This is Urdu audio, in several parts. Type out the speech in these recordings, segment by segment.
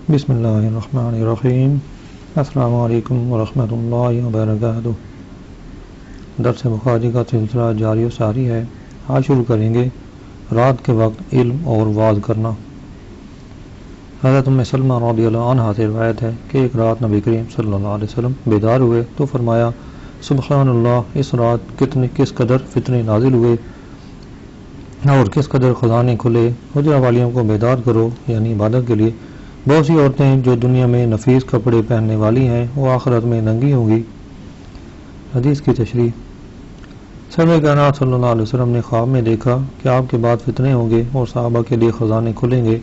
بسم اللہ الرحمن الرحیم۔ السلام علیکم ورحمۃ اللہ وبرکاتہ۔ درس بخاری کا سلسلہ جاری و ساری ہے۔ آج شروع کریں گے رات کے وقت علم اور واعظ کرنا۔ حضرت ام سلمہ رضی اللہ عنہا سے روایت ہے کہ ایک رات نبی کریم صلی اللہ علیہ وسلم بیدار ہوئے تو فرمایا، سبحان اللہ، اس رات کس قدر فتنے نازل ہوئے اور کس قدر خزانے کھلے۔ حجرہ والیوں کو بیدار کرو، یعنی عبادت کے لیے۔ بہت سی عورتیں جو دنیا میں نفیس کپڑے پہننے والی ہیں وہ آخرت میں ننگی ہوں گی۔ حدیث کی تشریح۔ سرور کائنات صلی اللہ علیہ وسلم نے خواب میں دیکھا کہ آپ کے بعد فتنے ہوں گے اور صحابہ کے لیے خزانے کھلیں گے،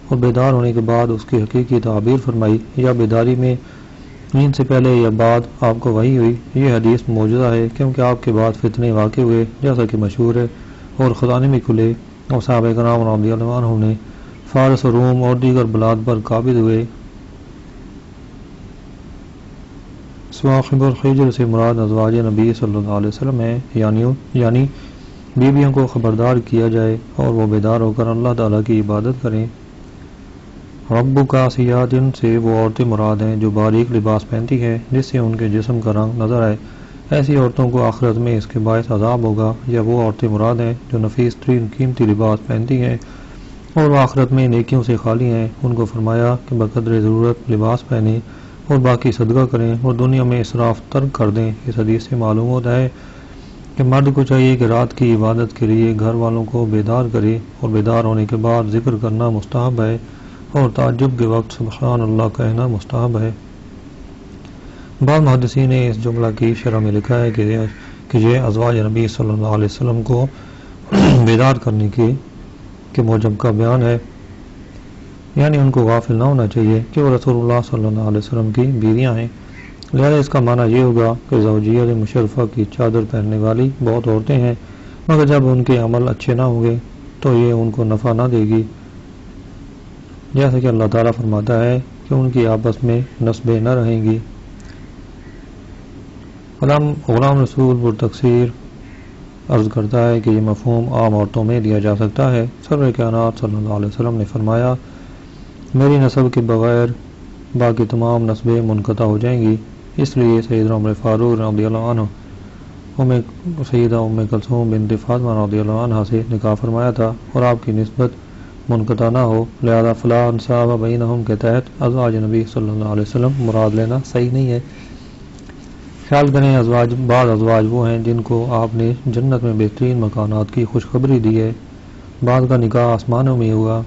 اور بیدار ہونے کے بعد اس کی حقیقی تعبیر فرمائی، یا بیداری میں نیند سے پہلے یا بعد آپ کو وحی ہوئی۔ یہ حدیث معجزہ ہے کیونکہ آپ کے بعد فتنے واقع ہوئے جیسا کہ مشہور ہے، اور خزانے بھی کھلے، اور صحابہ کرام رضی اللہ عنہم نے فارس و روم اور دیگر بلاد پر قابض ہوئے۔ صواخب الحجر سے مراد ازواج نبی صلی اللہ علیہ وسلم ہے، یعنی بیویوں کو خبردار کیا جائے اور وہ بیدار ہو کر اللہ تعالیٰ کی عبادت کریں۔ رب کا سیادن سے وہ عورتیں مراد ہیں جو باریک لباس پہنتی ہیں جس سے ان کے جسم کا رنگ نظر آئے۔ ایسی عورتوں کو آخرت میں اس کے باعث عذاب ہوگا۔ یا وہ عورتیں مراد ہیں جو نفیس ترین قیمتی لباس پہنتی ہیں اور وہ آخرت میں نیکیوں سے خالی ہیں۔ ان کو فرمایا کہ بقدر ضرورت لباس پہنیں اور باقی صدقہ کریں اور دنیا میں اسراف ترک کر دیں۔ اس حدیث سے معلوم ہوتا ہے کہ مرد کو چاہیے کہ رات کی عبادت کے لیے گھر والوں کو بیدار کرے، اور بیدار ہونے کے بعد ذکر کرنا مستحب ہے، اور تعجب کے وقت سبحان اللہ کہنا مستحب ہے۔ بعض محدثین نے اس جملہ کی شرح میں لکھا ہے کہ یہ ازواج نبی صلی اللہ علیہ وسلم کو بیدار کرنے کے موجب کا بیان ہے، یعنی ان کو غافل نہ ہونا چاہیے کہ وہ رسول اللہ صلی اللہ علیہ وسلم کی بیویاں ہیں۔ لہذا اس کا معنی یہ ہوگا کہ زوجیت مشرفہ کی چادر پہننے والی بہت عورتیں ہیں، مگر جب ان کے عمل اچھے نہ ہوں گے تو یہ ان کو نفع نہ دے گی، جیسا کہ اللہ تعالیٰ فرماتا ہے کہ ان کی آپس میں نسبیں نہ رہیں گی۔ غلام رسول پر تقسیر عرض کرتا ہے کہ یہ مفہوم عام عورتوں میں دیا جا سکتا ہے۔ سرور کائنات صلی اللہ علیہ وسلم نے فرمایا، میری نسب کے بغیر باقی تمام نسبیں منقطع ہو جائیں گی۔ اس لیے سیدنا عمر فاروق رضی اللہ عنہ سیدہ ام کلثوم بنت فاطمہ رضی اللہ عنہ سے نکاح فرمایا تھا اور آپ کی نسبت منقطع نہ ہو، لہذا فلا انصاب بینہم کے تحت ازواج نبی صلی اللہ علیہ وسلم مراد لینا صحیح نہیں ہے۔ خیال کریں، بعض ازواج وہ ہیں جن کو آپ نے جنت میں بہترین مکانات کی خوشخبری دی ہے، بعض کا نکاح آسمانوں میں ہوا۔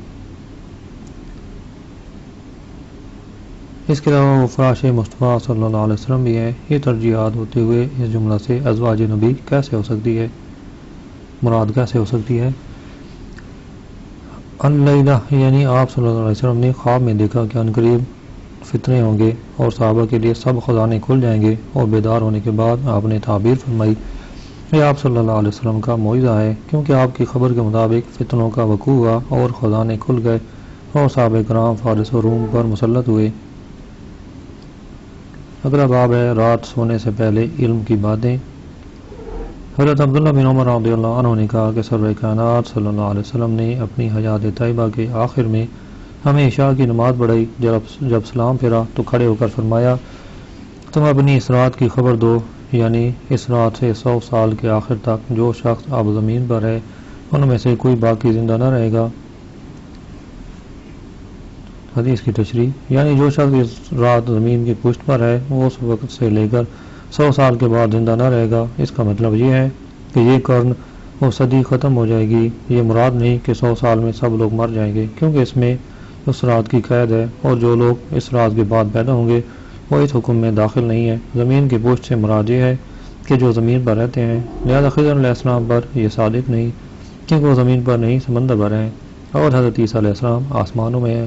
اس کے علاوہ وہ فراش مصطفیٰ صلی اللہ علیہ وسلم بھی ہیں۔ یہ ترجیحات ہوتے ہوئے اس جملہ سے ازواج نبی کیسے ہو سکتی ہے، مراد کیسے ہو سکتی ہے؟ اللیلہ، یعنی آپ صلی اللہ علیہ وسلم نے خواب میں دیکھا کہ عنقریب فتنے ہوں گے اور صحابہ کے لیے سب خزانے کھل جائیں گے، اور بیدار ہونے کے بعد آپ نے تعبیر فرمائی۔ یہ آپ صلی اللہ علیہ وسلم کا معجزہ ہے کیونکہ آپ کی خبر کے مطابق فتنوں کا وقوع ہوا اور خزانے کھل گئے اور صحابہ کرام فارس و روم پر مسلط ہوئے۔ اگلا باب ہے رات سونے سے پہلے علم کی باتیں۔ حضرت عبداللہ بن عمر رضی اللہ عنہ نے کہا کہ سرور کائنات صلی اللہ علیہ وسلم نے اپنی حیات طیبہ کے آخر میں ہمیں عشاء کی نماز پڑھائی۔ جب سلام پھرا تو کھڑے ہو کر فرمایا، تم اپنی اس رات کی خبر دو، یعنی اس رات سے 100 سال کے آخر تک جو شخص اب زمین پر ہے ان میں سے کوئی باقی زندہ نہ رہے گا۔ حدیث کی تشریح، یعنی جو شخص اس رات زمین کی پشت پر ہے وہ اس وقت سے لے کر 100 سال کے بعد زندہ نہ رہے گا۔ اس کا مطلب یہ ہے کہ یہ قرن اور صدی ختم ہو جائے گی۔ یہ مراد نہیں کہ 100 سال میں سب لوگ مر جائیں گے، کیونکہ اس میں اس رات کی قید ہے، اور جو لوگ اس رات کے بعد پیدا ہوں گے وہ اس حکم میں داخل نہیں ہے۔ زمین کی پشت سے مراد یہ ہے کہ جو زمین پر رہتے ہیں، لہذا خضر علیہ السلام پر یہ صادق نہیں کیونکہ وہ زمین پر نہیں سمندر پر ہیں، اور حضرت عیسیٰ علیہ السلام آسمانوں میں ہے۔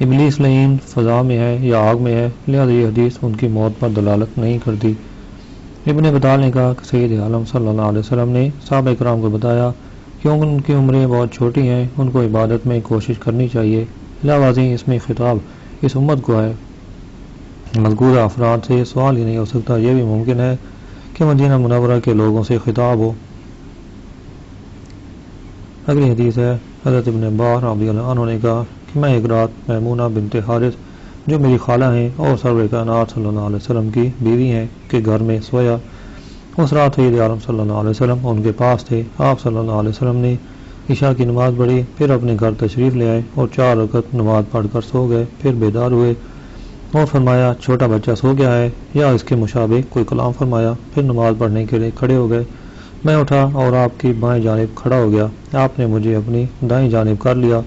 ابلیس لعین فضا میں ہے یا آگ میں ہے، لہذا یہ حدیث ان کی موت پر دلالت نہیں کرتی۔ ابن بطال نے کہا کہ سید عالم صلی اللہ علیہ وسلم نے صحابہ کرام کو بتایا کہ ان کی عمریں بہت چھوٹی ہیں، ان کو عبادت میں کوشش کرنی چاہیے۔ لاواضح اس میں خطاب اس امت کو ہے۔ مذکورہ افراد سے سوال ہی نہیں ہو سکتا، یہ بھی ممکن ہے کہ مدینہ منورہ کے لوگوں سے خطاب ہو۔ اگلی حدیث ہے، حضرت ابن عباس رضی اللہ عنہ نے کہا کہ میں ایک رات میمونہ بنت حارث جو میری خالہ ہیں اور سرور کائنات صلی اللہ علیہ وسلم کی بیوی ہیں کے گھر میں سویا۔ اس رات سید عالم صلی اللہ علیہ وسلم ان کے پاس تھے۔ آپ صلی اللہ علیہ وسلم نے عشاء کی نماز پڑھی، پھر اپنے گھر تشریف لے آئے اور 4 رکعت نماز پڑھ کر سو گئے۔ پھر بیدار ہوئے اور فرمایا چھوٹا بچہ سو گیا ہے یا اس کے مشابہ کوئی کلام فرمایا۔ پھر نماز پڑھنے کے لیے کھڑے ہو گئے۔ میں اٹھا اور آپ کی بائیں جانب کھڑا ہو گیا۔ آپ نے مجھے اپنی دائیں جانب کر لیا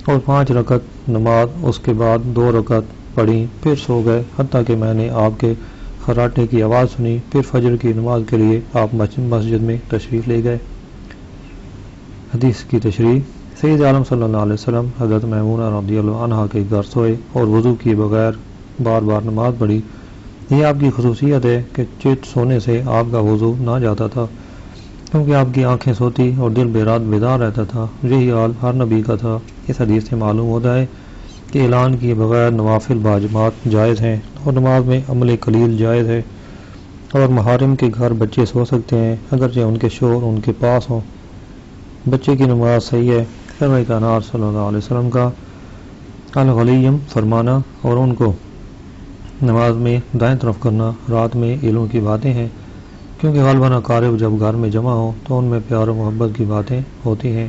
اور 5 رکعت نماز اس کے بعد 2 رکعت پڑھی، پھر سو گئے حتیٰ کہ میں نے آپ کے خراٹنے کی آواز سنی۔ پھر فجر کی نماز کے لیے آپ مسجد میں تشریف لے گئے۔ حدیث کی تشریح۔ سید عالم صلی اللہ علیہ وسلم حضرت میمونہ رضی اللہ عنہا کے گھر سوئے اور وضو کیے بغیر بار بار نماز پڑھی۔ یہ آپ کی خصوصیت ہے کہ چت سونے سے آپ کا وضو نہ جاتا تھا، کیونکہ آپ کی آنکھیں سوتی اور دل بے رات بیدار رہتا تھا۔ یہی حال ہر نبی کا تھا۔ اس حدیث سے معلوم ہوتا ہے کہ اعلان کیے بغیر نوافل باجماعت جائز ہیں اور نماز میں عمل قلیل جائز ہے، اور محارم کے گھر بچے سو سکتے ہیں اگرچہ ان کے شوہر ان کے پاس ہوں۔ بچے کی نماز صحیح ہے۔ سرور کائنات صلی اللہ علیہ وسلم کا الغلیم فرمانا اور ان کو نماز میں دائیں طرف کرنا رات میں علم کی باتیں ہیں، کیونکہ غالباً اقارب جب گھر میں جمع ہوں تو ان میں پیار و محبت کی باتیں ہوتی ہیں۔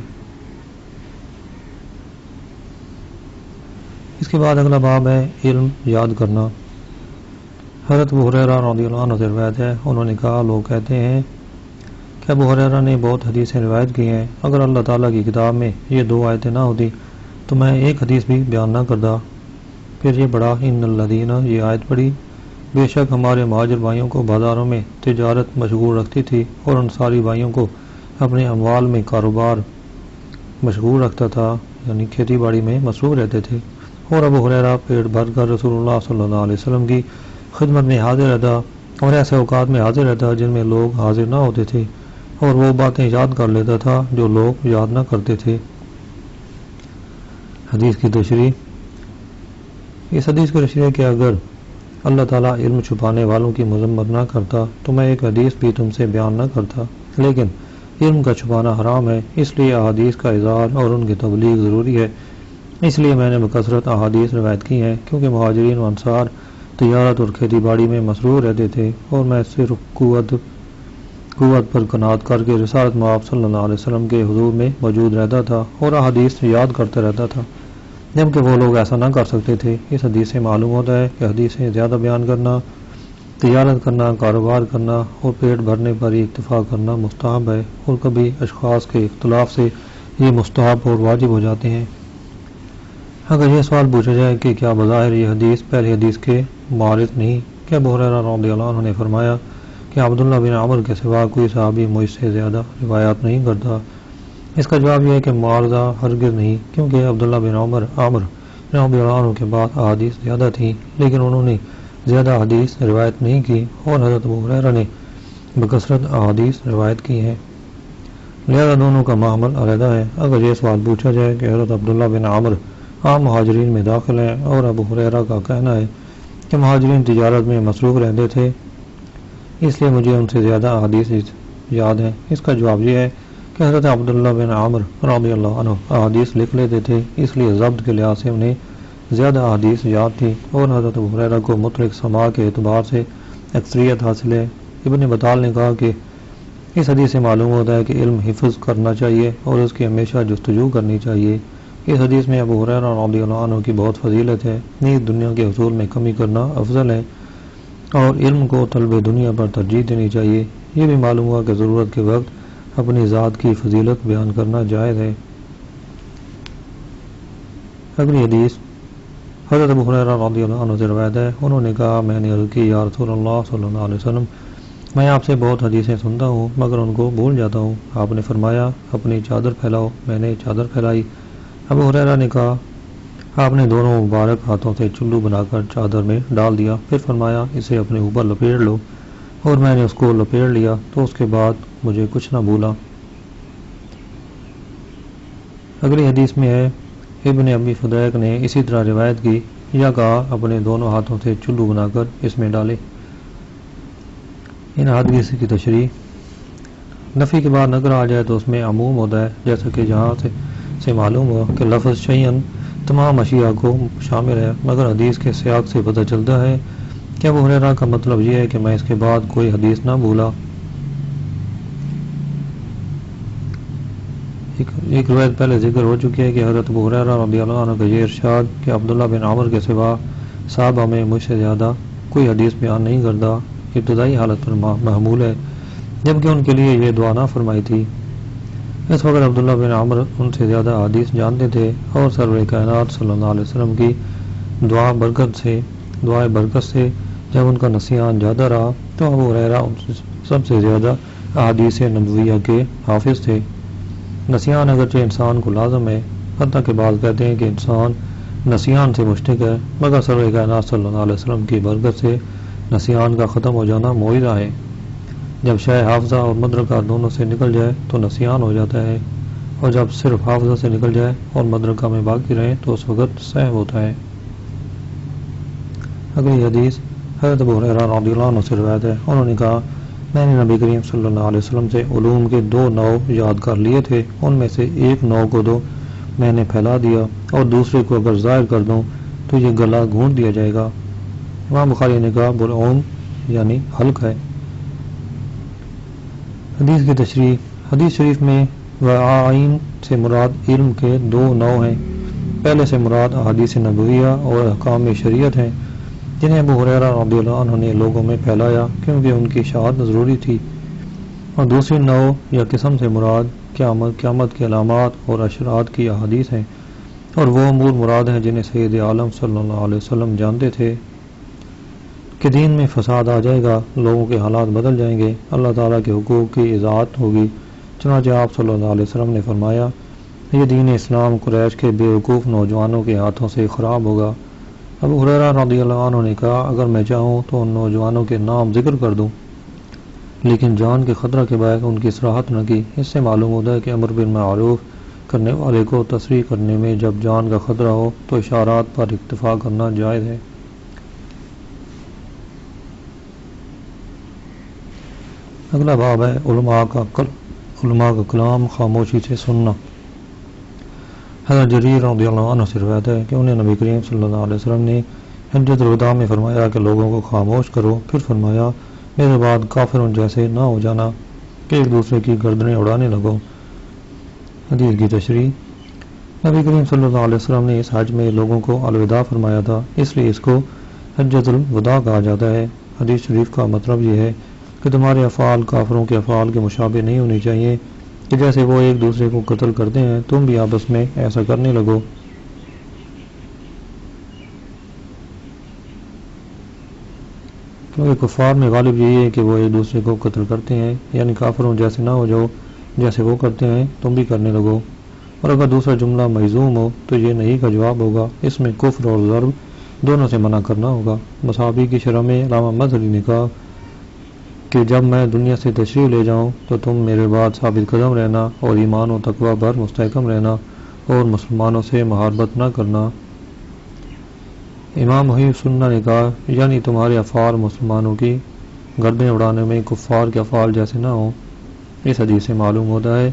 اس کے بعد اگلا باب ہے علم یاد کرنا۔ حضرت ابو ہریرہ رضی اللہ عنہ سے روایت ہے، انہوں نے کہا لوگ کہتے ہیں کہ ابو ہریرہ نے بہت حدیثیں روایت کی ہیں، اگر اللہ تعالیٰ کی کتاب میں یہ 2 آیتیں نہ ہوتی تو میں ایک حدیث بھی بیان نہ کرتا۔ پھر یہ بڑا ان الذین یہ آیت پڑھی، بے شک ہمارے مہاجر بھائیوں کو بازاروں میں تجارت مشغول رکھتی تھی اور انصاری بھائیوں کو اپنے اموال میں کاروبار مشغول رکھتا تھا، یعنی کھیتی باڑی میں مصروف رہتے تھے، اور ابو ہریرہ پیٹ بھر کر رسول اللہ صلی اللہ علیہ وسلم کی خدمت میں حاضر رہتا اور ایسے اوقات میں حاضر رہتا جن میں لوگ حاضر نہ ہوتے تھے، اور وہ باتیں یاد کر لیتا تھا جو لوگ یاد نہ کرتے تھے۔ حدیث کی تشریح۔ اس حدیث کو تشریح کہ اگر اللہ تعالیٰ علم چھپانے والوں کی مذمت نہ کرتا تو میں ایک حدیث بھی تم سے بیان نہ کرتا، لیکن علم کا چھپانا حرام ہے، اس لیے احادیث کا اظہار اور ان کی تبلیغ ضروری ہے۔ اس لیے میں نے بکثرت احادیث روایت کی ہیں، کیونکہ مہاجرین و انصار تجارت اور کھیتی باڑی میں مصروف رہتے تھے اور میں صرف قوت پر قناعت کر کے رسالت مآب صلی اللہ علیہ وسلم کے حضور میں موجود رہتا تھا اور احادیث یاد کرتا رہتا تھا، جبکہ وہ لوگ ایسا نہ کر سکتے تھے۔ اس حدیث سے معلوم ہوتا ہے کہ حدیثیں زیادہ بیان کرنا، تجارت کرنا، کاروبار کرنا اور پیٹ بھرنے پر ہی اکتفا کرنا مستحب ہے، اور کبھی اشخاص کے اختلاف سے یہ مستحب اور واجب ہو جاتے ہیں۔ اگر یہ سوال پوچھا جائے کہ کیا بظاہر یہ حدیث پہلی حدیث کے معارض نہیں، کیا ابو ہریرہ رضی اللہ عنہ نے فرمایا کہ عبداللہ بن عمر کے سوا کوئی صحابی مجھ سے زیادہ روایات نہیں کرتا؟ اس کا جواب یہ ہے کہ معارضہ ہرگز نہیں، کیونکہ عبداللہ بن عمر رضی اللہ عنہ کے بعد احادیث زیادہ تھیں، لیکن انہوں نے زیادہ حدیث روایت نہیں کی، اور حضرت ابو ہریرہ نے بکثرت احادیث روایت کی ہیں، لہذا دونوں کا معامل علیحدہ ہے۔ اگر یہ سوال پوچھا جائے کہ حضرت عبداللہ بن عمر عام مہاجرین میں داخل ہیں اور ابو ہریرہ کا کہنا ہے کہ مہاجرین تجارت میں مصروف رہتے تھے اس لیے مجھے ان سے زیادہ احادیث یاد ہیں، اس کا جواب یہ ہے کہ حضرت عبداللہ بن عمر رضی اللہ عنہ احادیث لکھ لیتے تھے، اس لیے ضبط کے لحاظ سے انہیں زیادہ احادیث یاد تھی، اور حضرت ابو ہریرہ کو مطلق سماع کے اعتبار سے اکثریت حاصل ہے۔ ابن بطال نے کہا کہ اس حدیث سے معلوم ہوتا ہے کہ علم حفظ کرنا چاہیے اور اس کی ہمیشہ جستجو کرنی چاہیے۔ اس حدیث میں ابو ہریرہ رضی اللہ عنہ کی بہت فضیلت ہے، نیز دنیا کے حصول میں کمی کرنا افضل ہے اور علم کو طلب دنیا پر ترجیح دینی چاہیے۔ یہ بھی معلوم ہوا کہ ضرورت کے وقت اپنی ذات کی فضیلت بیان کرنا جائز ہے۔ اگلی حدیث حضرت ابو ہریرہ رضی اللہ عنہ سے روایت ہے، انہوں نے کہا میں نے عرض کی یا رسول اللہ صلی اللہ علیہ وسلم، میں آپ سے بہت حدیثیں سنتا ہوں مگر ان کو بھول جاتا ہوں۔ آپ نے فرمایا اپنی چادر پھیلاؤ، میں نے چادر پھیلائی۔ ابو ہریرہ نے کہا آپ نے دونوں مبارک ہاتھوں سے چلو بنا کر چادر میں ڈال دیا، پھر فرمایا اسے اپنے اوپر لپیٹ لو، اور میں نے اس کو لپیٹ لیا تو اس کے بعد مجھے کچھ نہ بھولا۔ اگلی حدیث میں ہے ابن ابی فدیک نے اسی طرح روایت کی یا کہا اپنے دونوں ہاتھوں سے چلو بنا کر اس میں ڈالے۔ ان حدیث کی تشریح۔ نفی کے بعد نکرہ آ جائے تو اس میں عموم ہوتا ہے، جیسا کہ جہاں سے معلوم ہوا کہ لفظ شیئن تمام اشیاء کو شامل ہے، مگر حدیث کے سیاق سے پتہ چلتا ہے کہ ابو ہریرہ کا مطلب یہ ہے کہ میں اس کے بعد کوئی حدیث نہ بھولا۔ ایک روایت پہلے ذکر ہو چکی ہے کہ حضرت ابو ہریرہ رضی اللہ عنہ کا یہ ارشاد کہ عبداللہ بن عمر کے سوا صحابہ میں مجھ سے زیادہ کوئی حدیث بیان نہیں کرتا، ابتدائی حالت پر محمول ہے، جبکہ ان کے لیے یہ دعا نہ فرمائی تھی۔ اس وقت عبداللہ بن عمر ان سے زیادہ حدیث جانتے تھے، اور سرور کائنات صلی اللہ علیہ وسلم کی دعائے برکت سے جب ان کا نسیان زیادہ رہا تو ابو ہریرہ سب سے زیادہ احادیث نبویہ کے حافظ تھے۔ نسیان اگرچہ انسان کو لازم ہے، حتیٰ کہ بعض کہتے ہیں کہ انسان نسیان سے مشتق ہے، مگر سرور کائنات صلی اللہ علیہ وسلم کی برکت سے نسیان کا ختم ہو جانا معجزہ ہے۔ جب شے حافظہ اور مدرکہ دونوں سے نکل جائے تو نسیان ہو جاتا ہے، اور جب صرف حافظہ سے نکل جائے اور مدرکہ میں باقی رہے تو اس وقت سہو ہوتا ہے۔ اگلی حدیث حضرت ابو ہریرہ رضی اللہ عنہ سے روایت ہے، انہوں نے کہا میں نے نبی کریم صلی اللہ علیہ وسلم سے علوم کے 2 نوع یاد کر لیے تھے، ان میں سے ایک نوع کو تو میں نے پھیلا دیا اور دوسرے کو اگر ظاہر کر دوں تو یہ گلا گھونٹ دیا جائے گا۔ امام بخاری نے کہا بلعوم یعنی حلق ہے۔ حدیث کی تشریح، حدیث شریف میں وعائن سے مراد علم کے 2 نوع ہیں۔ پہلے سے مراد احادیث نبویہ اور احکام شریعت ہیں جنہیں ابو ہریرہ رضی اللہ عنہ نے لوگوں میں پھیلایا کیونکہ ان کی شہادت ضروری تھی، اور دوسری نوع یا قسم سے مراد قیامت کی علامات اور اشراط کی احادیث ہیں، اور وہ امور مراد ہیں جنہیں سید عالم صلی اللہ علیہ وسلم جانتے تھے کہ دین میں فساد آ جائے گا، لوگوں کے حالات بدل جائیں گے، اللہ تعالیٰ کے حقوق کی اضاعت ہوگی۔ چنانچہ آپ صلی اللہ علیہ وسلم نے فرمایا یہ دین اسلام قریش کے بے وقوف نوجوانوں کے ہاتھوں سے خراب ہوگا۔ ابو ہریرہ رضی اللہ عنہ نے کہا اگر میں چاہوں تو ان نوجوانوں کے نام ذکر کر دوں، لیکن جان کے خطرہ کے باعث ان کی صراحت نہ کی۔ اس سے معلوم ہوتا ہے کہ امر بالمعروف کرنے والے کو تصریح کرنے میں جب جان کا خطرہ ہو تو اشارات پر اکتفا کرنا جائز ہے۔ اگلا باب ہے علماء کا کلام خاموشی سے سننا۔ حضرت جریر رضی اللہ عنہ سے روایت ہے کہ انہیں نبی کریم صلی اللہ علیہ وسلم نے حجۃ الوداع میں فرمایا کہ لوگوں کو خاموش کرو، پھر فرمایا میرے بعد کافروں جیسے نہ ہو جانا کہ ایک دوسرے کی گردنیں اڑانے لگو۔ حدیث کی تشریح، نبی کریم صلی اللہ علیہ وسلم نے اس حج میں لوگوں کو الوداع فرمایا تھا، اس لیے اس کو حجۃ الوداع کہا جاتا ہے۔ حدیث شریف کا مطلب یہ ہے کہ تمہارے افعال کافروں کے افعال کے مشابہ نہیں ہونی چاہیے کہ جیسے وہ ایک دوسرے کو قتل کرتے ہیں تم بھی آپس میں ایسا کرنے لگو۔ کیونکہ کفار میں غالب یہی ہے کہ وہ ایک دوسرے کو قتل کرتے ہیں، یعنی کافروں جیسے نہ ہو جاؤ، جیسے وہ کرتے ہیں تم بھی کرنے لگو۔ اور اگر دوسرا جملہ مجزوم ہو تو یہ نہیں کا جواب ہوگا، اس میں کفر اور ضرب دونوں سے منع کرنا ہوگا۔ مصحابی کی شرح میں علامہ مظہری نے کہا کہ جب میں دنیا سے تشریف لے جاؤں تو تم میرے بعد ثابت قدم رہنا اور ایمان و تقوی پر مستحکم رہنا اور مسلمانوں سے محاربت نہ کرنا۔ امام محی سنہ نے کہا یعنی تمہارے افعال مسلمانوں کی گردنیں اڑانے میں کفار کے افعال جیسے نہ ہوں۔ اس حدیث سے معلوم ہوتا ہے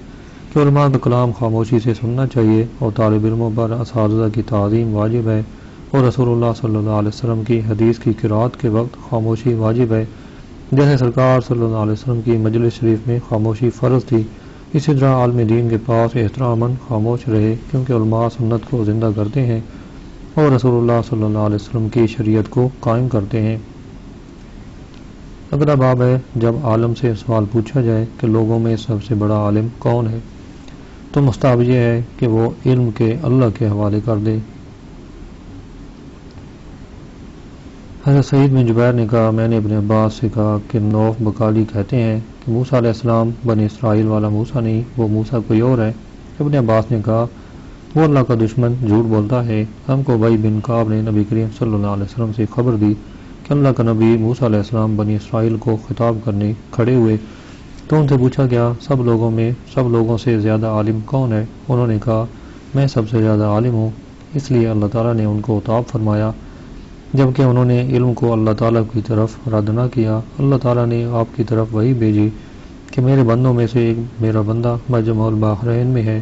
کہ علماء کا کلام خاموشی سے سننا چاہیے اور طالب علموں پر اساتذہ کی تعظیم واجب ہے، اور رسول اللہ صلی اللہ علیہ وسلم کی حدیث کی قرأت کے وقت خاموشی واجب ہے، جیسے سرکار صلی اللہ علیہ وسلم کی مجلس شریف میں خاموشی فرض تھی۔ اسی طرح عالم دین کے پاس احتراماً خاموش رہے کیونکہ علماء سنت کو زندہ کرتے ہیں اور رسول اللہ صلی اللہ علیہ وسلم کی شریعت کو قائم کرتے ہیں۔ اگلا باب ہے جب عالم سے سوال پوچھا جائے کہ لوگوں میں سب سے بڑا عالم کون ہے تو مستحب یہ ہے کہ وہ علم کے اللہ کے حوالے کر دے۔ حضرت سعید بن جبیر نے کہا میں نے ابن عباس سے کہا کہ نوف بکالی کہتے ہیں کہ موسیٰ علیہ السلام بنی اسرائیل والا موسیٰ نہیں، وہ موسیٰ کوئی اور ہے۔ ابن عباس نے کہا وہ اللہ کا دشمن جھوٹ بولتا ہے۔ ہم کو ابی بن کعب نے نبی کریم صلی اللہ علیہ وسلم سے خبر دی کہ اللہ کا نبی موسیٰ علیہ السلام بنی اسرائیل کو خطاب کرنے کھڑے ہوئے تو ان سے پوچھا گیا سب لوگوں سے زیادہ عالم کون ہے؟ انہوں نے کہا میں سب سے زیادہ عالم ہوں۔ اس لیے اللہ تعالیٰ نے ان کو عتاب فرمایا، جبکہ انہوں نے علم کو اللہ تعالیٰ کی طرف رد نہ کیا۔ اللہ تعالیٰ نے آپ کی طرف وحی بھیجی کہ میرے بندوں میں سے ایک میرا بندہ مجمع البحرین میں ہے،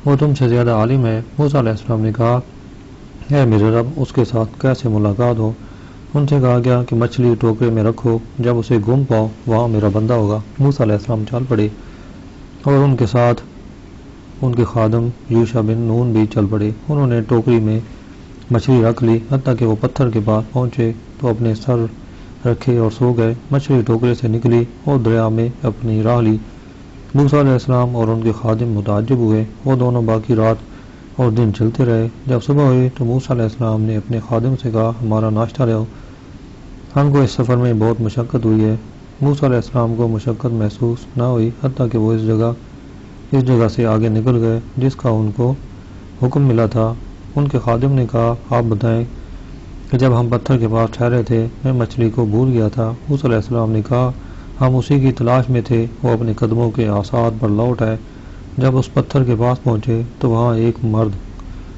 وہ تم سے زیادہ عالم ہے۔ موسیٰ علیہ السلام نے کہا اے میرے رب اس کے ساتھ کیسے ملاقات ہو؟ ان سے کہا گیا کہ مچھلی ٹوکرے میں رکھو، جب اسے گم پاؤ وہاں میرا بندہ ہوگا۔ موسیٰ علیہ السلام چل پڑے اور ان کے ساتھ ان کے خادم یوشع بن نون بھی چل پڑے۔ انہوں نے ٹوکری میں مچھلی رکھ لی، حتیٰ کہ وہ پتھر کے پاس پہنچے تو اپنے سر رکھے اور سو گئے۔ مچھلی ٹوکرے سے نکلی اور دریا میں اپنی راہ لی۔ موسیٰ علیہ السلام اور ان کے خادم متعجب ہوئے۔ وہ دونوں باقی رات اور دن چلتے رہے۔ جب صبح ہوئی تو موسیٰ علیہ السلام نے اپنے خادم سے کہا، ہمارا ناشتہ لاؤ، ہم کو اس سفر میں بہت مشقت ہوئی ہے۔ موسیٰ علیہ السلام کو مشقت محسوس نہ ہوئی، حتیٰ کہ وہ اس جگہ سے آگے نکل گئے جس کا ان کو حکم ملا تھا۔ ان کے خادم نے کہا، آپ بتائیں کہ جب ہم پتھر کے پاس ٹھہرے تھے میں مچھلی کو بھول گیا تھا۔ موسیٰ علیہ السلام نے کہا، ہم اسی کی تلاش میں تھے۔ وہ اپنے قدموں کے آثار پر لوٹ آئے۔ جب اس پتھر کے پاس پہنچے تو وہاں ایک مرد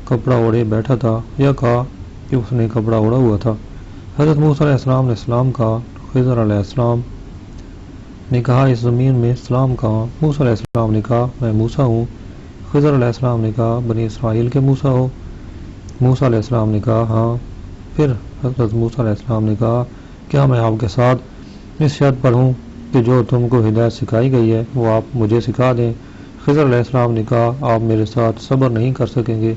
کپڑا اوڑھے بیٹھا تھا، یا کہا کہ اس نے کپڑا اوڑھا ہوا تھا۔ حضرت موسیٰ علیہ السلام نے سلام کہا۔ خضر علیہ السلام نے کہا، اس زمین میں سلام کہاں؟ موسیٰ علیہ السلام نے کہا، میں موسیٰ ہوں۔ خضر علیہ السلام نے کہا، بنی اسرائیل کے موسیٰ ہو؟ موسیٰ علیہ السلام نے کہا، ہاں۔ پھر حضرت موسیٰ علیہ السلام نے کہا، کیا میں آپ کے ساتھ اس شرط پر ہوں کہ جو تم کو ہدایت سکھائی گئی ہے وہ آپ مجھے سکھا دیں؟ خضر علیہ السلام نے کہا، آپ میرے ساتھ صبر نہیں کر سکیں گے۔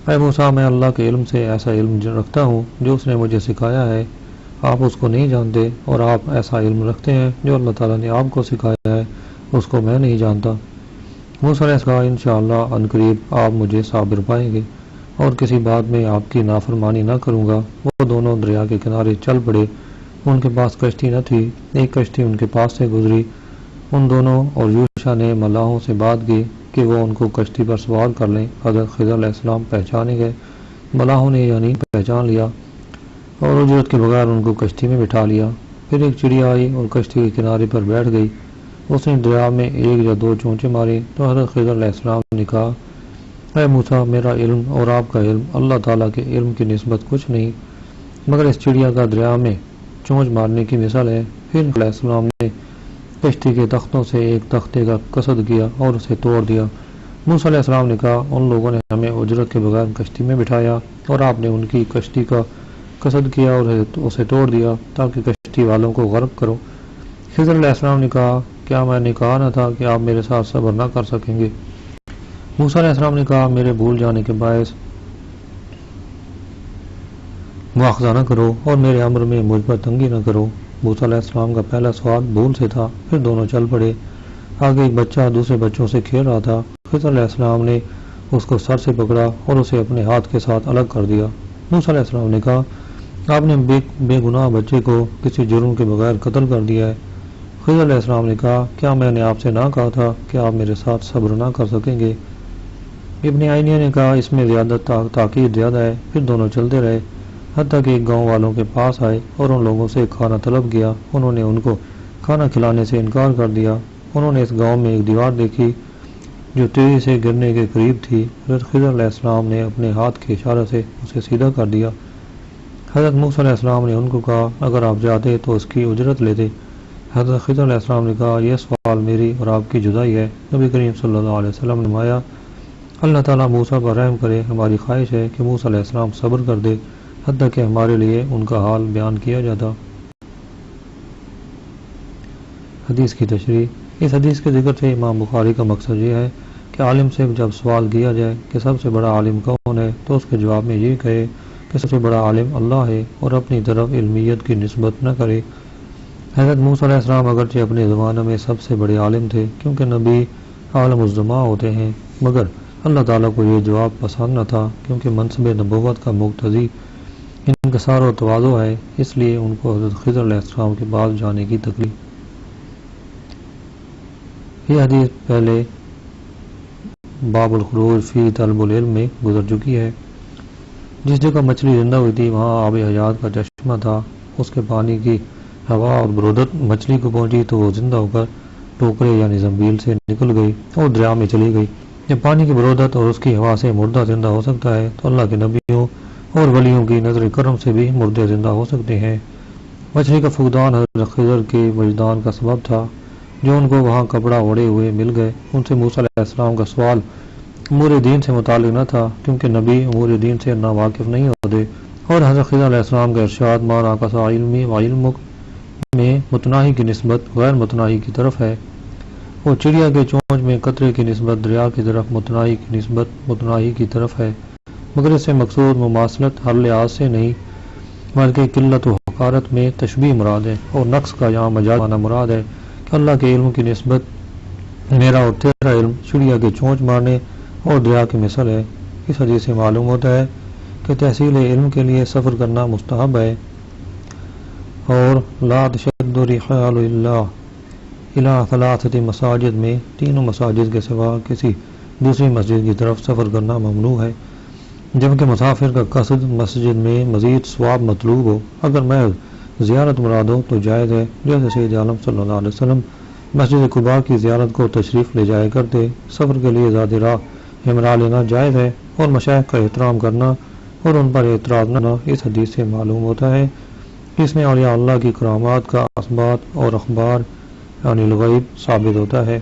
اے موسیٰ، میں اللہ کے علم سے ایسا علم رکھتا ہوں جو اس نے مجھے سکھایا ہے، آپ اس کو نہیں جانتے، اور آپ ایسا علم رکھتے ہیں جو اللہ تعالیٰ نے آپ کو سکھایا ہے، اس کو میں نہیں جانتا۔ موسیٰ علیہ السلام، انشاءاللہ عنقریب آپ مجھے صابر پائیں گے اور کسی بات میں آپ کی نافرمانی نہ کروں گا۔ وہ دونوں دریا کے کنارے چل پڑے۔ ان کے پاس کشتی نہ تھی، ایک کشتی ان کے پاس سے گزری۔ ان دونوں اور یوشع نے ملاحوں سے بات کی کہ وہ ان کو کشتی پر سوار کر لیں۔ حضرت خضر علیہ السلام پہچانے گئے، ملاحوں نے یعنی پہچان لیا اور اجرت کے بغیر ان کو کشتی میں بٹھا لیا۔ پھر ایک چڑیا آئی اور کشتی کے کنارے پر بیٹھ گئی۔ اس نے دریا میں ایک یا دو چونچیں ماری تو حضرت خضر علیہ السلام نے کہا، اے موسیٰ، میرا علم اور آپ کا علم اللہ تعالیٰ کے علم کی نسبت کچھ نہیں، مگر اس چڑیا کا دریا میں چونچ مارنے کی مثال ہے۔ پھر علیہ السلام نے کشتی کے تختوں سے ایک تختے کا قصد کیا اور اسے توڑ دیا۔ موسیٰ علیہ السلام نے کہا، ان لوگوں نے ہمیں اجرت کے بغیر کشتی میں بٹھایا اور آپ نے ان کی کشتی کا قصد کیا اور اسے توڑ دیا تاکہ کشتی والوں کو غرق کرو۔ خضر علیہ السلام نے کہا، کیا میں نے کہا نہ تھا کہ آپ میرے ساتھ صبر نہ کر سکیں گے؟ موسیٰ علیہ السلام نے کہا، میرے بھول جانے کے باعث مواخذہ نہ کرو اور میرے امر میں مجھ پر تنگی نہ کرو۔ موسیٰ علیہ السلام کا پہلا سوال بھول سے تھا۔ پھر دونوں چل پڑے۔ آگے ایک بچہ دوسرے بچوں سے کھیل رہا تھا۔ خضر علیہ السلام نے اس کو سر سے پکڑا اور اسے اپنے ہاتھ کے ساتھ الگ کر دیا۔ موسیٰ علیہ السلام نے کہا، آپ نے بے گناہ بچے کو کسی جرم کے بغیر قتل کر دیا ہے۔ خضر علیہ السلام نے کہا، کیا میں نے آپ سے نہ کہا تھا کہ آپ میرے ساتھ صبر نہ کر سکیں گے؟ ابن عینیہ نے کہا، اس میں زیادہ تاکید زیادہ ہے۔ پھر دونوں چلتے رہے حتیٰ کہ ایک گاؤں والوں کے پاس آئے اور ان لوگوں سے کھانا طلب کیا۔ انہوں نے ان کو کھانا کھلانے سے انکار کر دیا۔ انہوں نے اس گاؤں میں ایک دیوار دیکھی جو تیزی سے گرنے کے قریب تھی۔ حضرت خضر علیہ السلام نے اپنے ہاتھ کے اشارے سے اسے سیدھا کر دیا۔ حضرت موسیٰ علیہ السلام نے ان کو کہا، اگر آپ چاہتے تو اس کی اجرت لیتے۔ حضرت خضر علیہ السلام نے کہا، یہ سوال میری اور آپ کی جدائی ہے۔ نبی کریم صلی اللہ علیہ وسلم نے فرمایا، اللہ تعالیٰ موسیٰ پر رحم کرے، ہماری خواہش ہے کہ موسیٰ علیہ السلام صبر کر دے حتیٰ کہ ہمارے لیے ان کا حال بیان کیا جاتا۔ حدیث کی تشریح۔ اس حدیث کے ذکر سے امام بخاری کا مقصد یہ ہے کہ عالم سے جب سوال کیا جائے کہ سب سے بڑا عالم کون ہے تو اس کے جواب میں یہ کہے کہ سب سے بڑا عالم اللہ ہے اور اپنی طرف علمیت کی نسبت نہ کرے۔ حضرت موسیٰ علیہ السلام اگرچہ اپنے زمانہ میں سب سے بڑے عالم تھے کیونکہ نبی عالم الزما ہوتے ہیں، مگر اللہ تعالیٰ کو یہ جواب پسند نہ تھا کیونکہ منصب نبوت کا مقتضی انکسار و تواضع ہے، اس لیے ان کو حضرت خضر علیہ السلام کے پاس جانے کی تکلیف۔ یہ حدیث پہلے باب الخروج فی طلب العلم میں گزر چکی ہے۔ جس جگہ مچھلی زندہ ہوئی تھی وہاں آب حیات کا چشمہ تھا، اس کے پانی کی ہوا اور برودت مچھلی کو پہنچی تو وہ زندہ ہو کر ٹوکرے یعنی زنبیل سے نکل گئی اور دریا میں چلی گئی۔ جب پانی کی برودت اور اس کی ہوا سے مردہ زندہ ہو سکتا ہے تو اللہ کے نبیوں اور ولیوں کی نظر کرم سے بھی مردے زندہ ہو سکتے ہیں۔ مچھلی کا فقدان حضرت خضر کے وجدان کا سبب تھا جو ان کو وہاں کپڑا اوڑھے ہوئے مل گئے۔ ان سے موسیٰ علیہ السلام کا سوال امور دین سے متعلق نہ تھا، کیونکہ نبی امور دین سے نا واقف نہیں ہوتے، اور حضرت خضر علیہ السلام کا ارشاد ما ناقص علمی و علمک میں متناہی کی نسبت غیر متناہی کی طرف ہے، اور چڑیا کے چونچ میں قطرے کی نسبت دریا کی طرف متناہی کی نسبت متناہی کی طرف ہے، مگر اس سے مقصود مماثلت ہر لحاظ سے نہیں بلکہ قلت و حقارت میں تشبیہ مراد ہے، اور نقص کا یہاں مجاز معنی مراد ہے کہ اللہ کے علم کی نسبت میرا اور تیرا علم چڑیا کے چونچ مارنے اور دریا کی مثل ہے۔ اس حدیث سے معلوم ہوتا ہے کہ تحصیل علم کے لیے سفر کرنا مستحب ہے، اور لا تشد الرحال الا الى ثلاثۃ مساجد میں تینوں مساجد کے سوا کسی دوسری مسجد کی طرف سفر کرنا ممنوع ہے، جبکہ مسافر کا قصد مسجد میں مزید ثواب مطلوب ہو۔ اگر محض زیارت مراد ہو تو جائز ہے، جیسے سید عالم صلی اللہ علیہ وسلم مسجد قباء کی زیارت کو تشریف لے جایا کرتے۔ سفر کے لیے ذات راہ امرا لینا جائز ہے، اور مشائخ کا احترام کرنا اور ان پر اعتراض نہ اس حدیث سے معلوم ہوتا ہے۔ اس میں اولیاء اللہ کی کرامات کا اثبات اور اخبار یعنی الغیب ثابت ہوتا ہے۔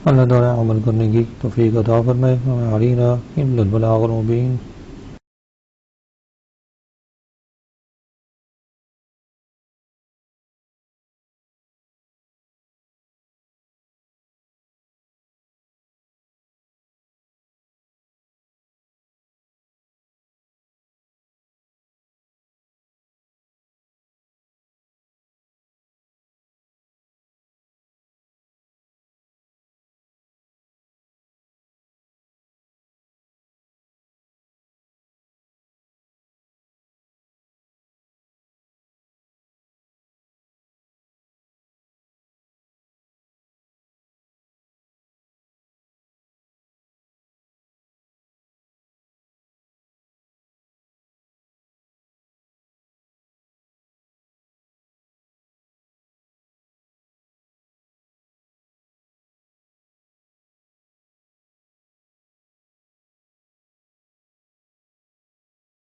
اللہ تعالیٰ عمل کرنے کی توفیق عطا فرمائے۔ وما علینا الا البلاغ المبین۔